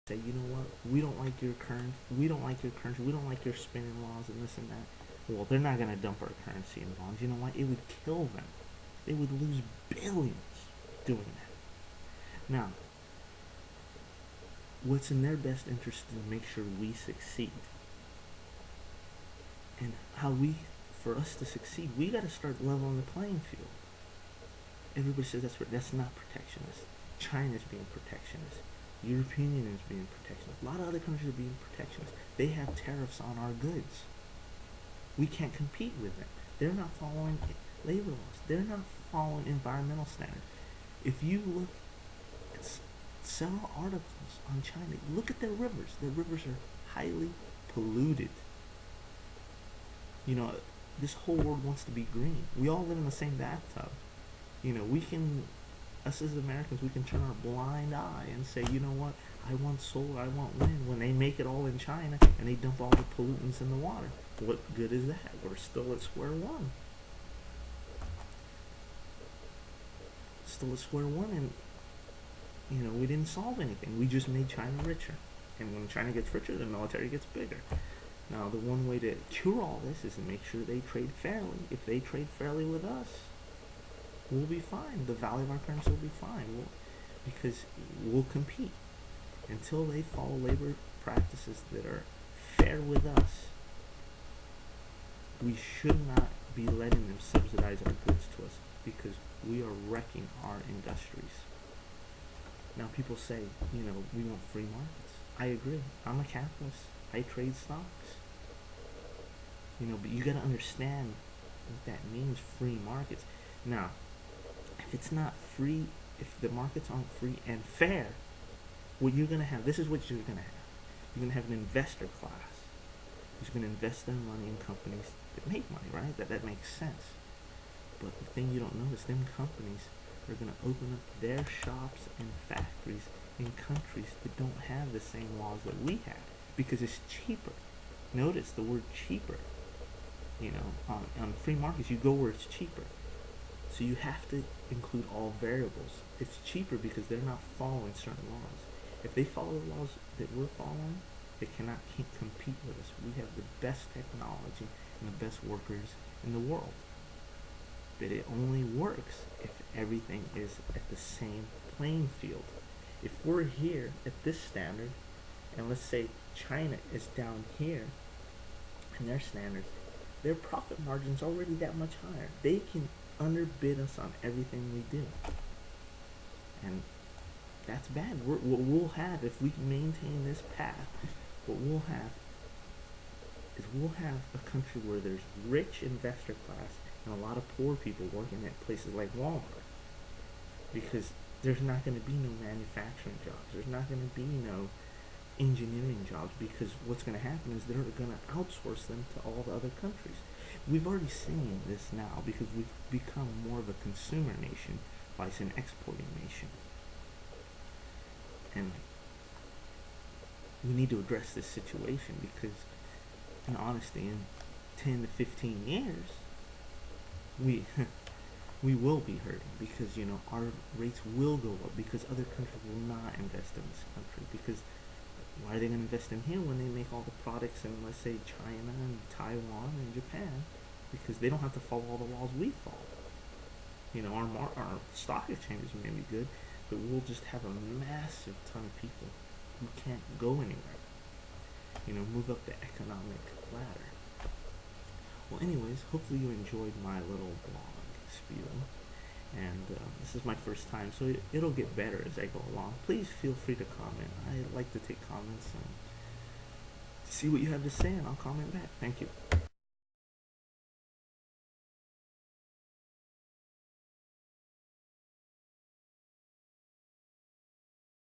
say, you know what, we don't like your currency, we don't like your currency, we don't like your spending laws and this and that. Well, they're not going to dump our currency in bonds. You know what? It would kill them. They would lose billions doing that. Now, what's in their best interest is to make sure we succeed. And for us to succeed, we got to start leveling the playing field. Everybody says that's not protectionist. China's being protectionist. European Union is being protectionist. A lot of other countries are being protectionist. They have tariffs on our goods. We can't compete with them. They're not following labor laws. They're not following environmental standards. If you look at several articles on China, look at their rivers. Their rivers are highly polluted. You know, this whole world wants to be green. We all live in the same bathtub. You know, us as Americans, we can turn our blind eye and say, you know what, I want solar, I want wind, when they make it all in China and they dump all the pollutants in the water. What good is that? We're still at square one. And, you know, we didn't solve anything. We just made China richer. And when China gets richer, the military gets bigger. Now, the one way to cure all this is to make sure they trade fairly. If they trade fairly with us, we'll be fine. The value of our currency will be fine. Because we'll compete. Until they follow labor practices that are fair with us, we should not be letting them subsidize our goods to us, because we are wrecking our industries. Now, people say, you know, we want free markets. I agree. I'm a capitalist. I trade stocks. You know, but you gotta understand what that means, free markets. Now, if it's not free, if the markets aren't free and fair, what you're gonna have, this is what you're gonna have. You're gonna have an investor class who's gonna invest their money in companies that make money, right? That makes sense. But the thing you don't notice, them companies are gonna open up their shops and factories in countries that don't have the same laws that we have, because it's cheaper. Notice the word cheaper. You know, on free markets, you go where it's cheaper. So you have to include all variables. It's cheaper because they're not following certain laws. If they follow the laws that we're following, they cannot compete with us. We have the best technology and the best workers in the world. But it only works if everything is at the same playing field. If we're here at this standard, and let's say China is down here in their standards, their profit margin's already that much higher. They can underbid us on everything we do. And that's bad. What we'll have, if we maintain this path, what we'll have is we'll have a country where there's rich investor class and a lot of poor people working at places like Walmart. Because there's not going to be no manufacturing jobs. There's not going to be no engineering jobs, because what's going to happen is they're going to outsource them to all the other countries. We've already seen this now, because we've become more of a consumer nation by an exporting nation. And we need to address this situation, because in honesty, in 10 to 15 years, we will be hurting, because, you know, our rates will go up, because other countries will not invest in this country. Because why are they going to invest in here when they make all the products in, let's say, China and Taiwan and Japan? Because they don't have to follow all the laws we follow. You know, our stock exchanges may be good, but we'll just have a massive ton of people who can't go anywhere. You know, move up the economic ladder. Well, anyways, hopefully you enjoyed my little blog spiel. And this is my first time, so it'll get better as I go along. Please feel free to comment. I like to take comments and see what you have to say, and I'll comment back. Thank you.